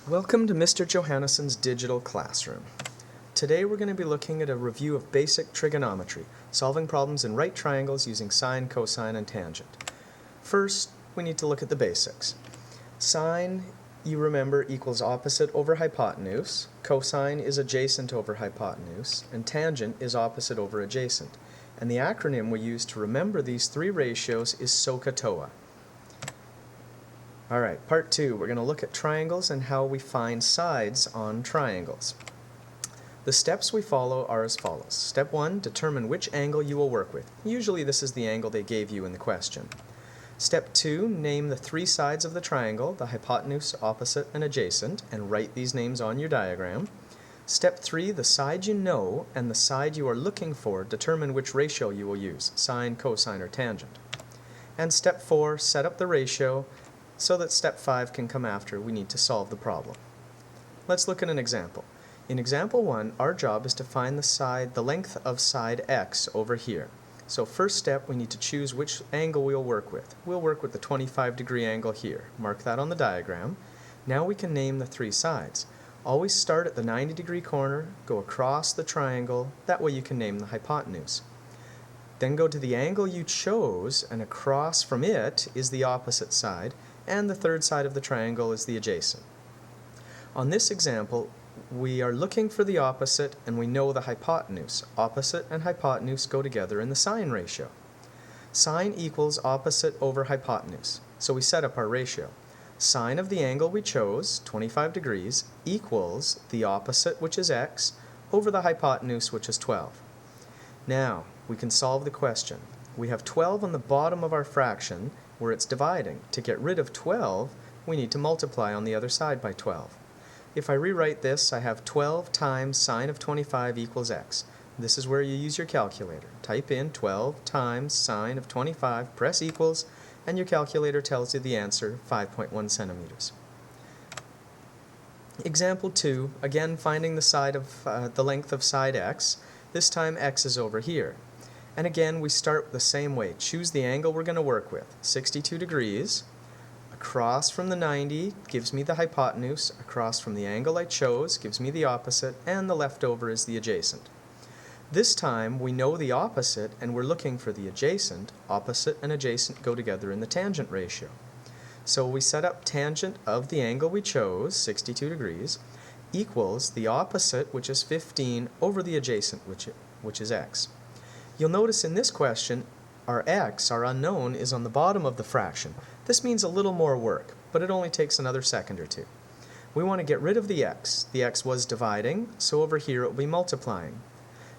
Welcome to Mr. Johannesson's digital classroom. Today we're going to be looking at a review of basic trigonometry, solving problems in right triangles using sine, cosine, and tangent. First, we need to look at the basics. Sine, you remember, equals opposite over hypotenuse, cosine is adjacent over hypotenuse, and tangent is opposite over adjacent. And the acronym we use to remember these three ratios is SOHCAHTOA. Alright, part 2, we're going to look at triangles and how we find sides on triangles. The steps we follow are as follows. Step 1, determine which angle you will work with. Usually this is the angle they gave you in the question. Step 2, name the three sides of the triangle, the hypotenuse, opposite, and adjacent, and write these names on your diagram. Step 3, the side you know and the side you are looking for, determine which ratio you will use, sine, cosine, or tangent. And step 4, set up the ratio so that step 5 can come after we need to solve the problem. Let's look at an example. In example 1, our job is to find the length of side x over here. So first step, we need to choose which angle we'll work with. We'll work with the 25-degree angle here. Mark that on the diagram. Now we can name the three sides. Always start at the 90-degree corner, go across the triangle, that way you can name the hypotenuse. Then go to the angle you chose, and across from it is the opposite side, and the third side of the triangle is the adjacent. On this example, we are looking for the opposite and we know the hypotenuse. Opposite and hypotenuse go together in the sine ratio. Sine equals opposite over hypotenuse. So we set up our ratio. Sine of the angle we chose, 25 degrees, equals the opposite, which is x, over the hypotenuse, which is 12. Now, we can solve the question. We have 12 on the bottom of our fraction where it's dividing. To get rid of 12, we need to multiply on the other side by 12. If I rewrite this, I have 12 times sine of 25 equals x. This is where you use your calculator. Type in 12 times sine of 25, press equals, and your calculator tells you the answer, 5.1 centimeters. Example 2, again finding the length of side x. This time x is over here. And again, we start the same way. Choose the angle we're going to work with. 62 degrees. Across from the 90 gives me the hypotenuse. Across from the angle I chose gives me the opposite. And the leftover is the adjacent. This time, we know the opposite, and we're looking for the adjacent. Opposite and adjacent go together in the tangent ratio. So we set up tangent of the angle we chose, 62 degrees, equals the opposite, which is 15, over the adjacent, which is x. You'll notice in this question, our x, our unknown, is on the bottom of the fraction. This means a little more work, but it only takes another second or two. We want to get rid of the x. The x was dividing, so over here it will be multiplying.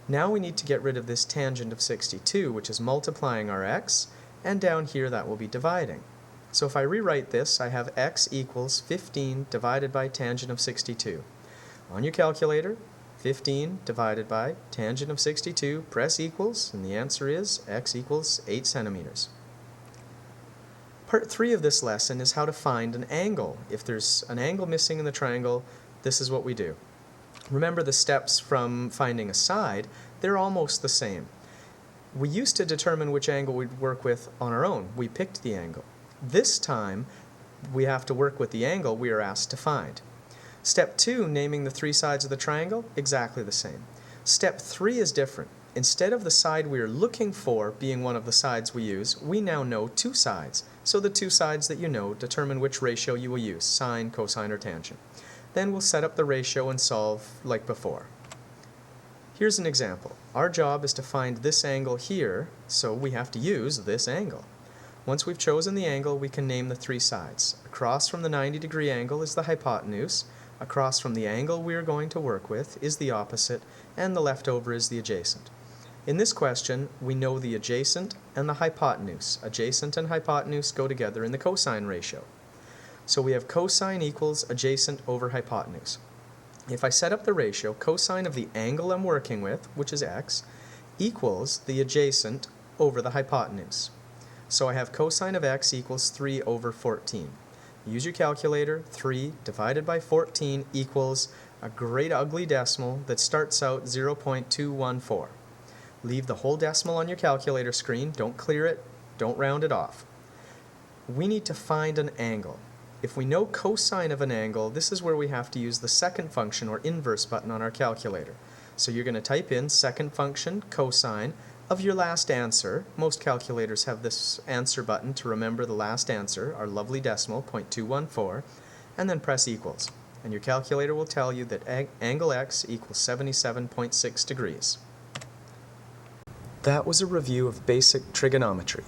Now we need to get rid of this tangent of 62, which is multiplying our x, and down here that will be dividing. So if I rewrite this, I have x equals 15 divided by tangent of 62. On your calculator, 15 divided by tangent of 62, press equals, and the answer is x equals 8 centimeters. Part 3 of this lesson is how to find an angle. If there's an angle missing in the triangle, this is what we do. Remember the steps from finding a side, they're almost the same. We used to determine which angle we'd work with on our own. We picked the angle. This time, we have to work with the angle we are asked to find. Step 2, naming the three sides of the triangle, exactly the same. Step 3 is different. Instead of the side we are looking for being one of the sides we use, we now know two sides. So the two sides that you know determine which ratio you will use, sine, cosine, or tangent. Then we'll set up the ratio and solve like before. Here's an example. Our job is to find this angle here, so we have to use this angle. Once we've chosen the angle, we can name the three sides. Across from the 90-degree angle is the hypotenuse. Across from the angle we are going to work with is the opposite, and the leftover is the adjacent. In this question, we know the adjacent and the hypotenuse. Adjacent and hypotenuse go together in the cosine ratio. So we have cosine equals adjacent over hypotenuse. If I set up the ratio, cosine of the angle I'm working with, which is x, equals the adjacent over the hypotenuse. So I have cosine of x equals 3 over 14. Use your calculator. 3 divided by 14 equals a great ugly decimal that starts out 0.214. Leave the whole decimal on your calculator screen. Don't clear it. Don't round it off. We need to find an angle. If we know cosine of an angle, this is where we have to use the second function or inverse button on our calculator. So you're going to type in second function cosine of your last answer. Most calculators have this answer button to remember the last answer, our lovely decimal, 0.214, and then press equals. And your calculator will tell you that angle x equals 77.6 degrees. That was a review of basic trigonometry.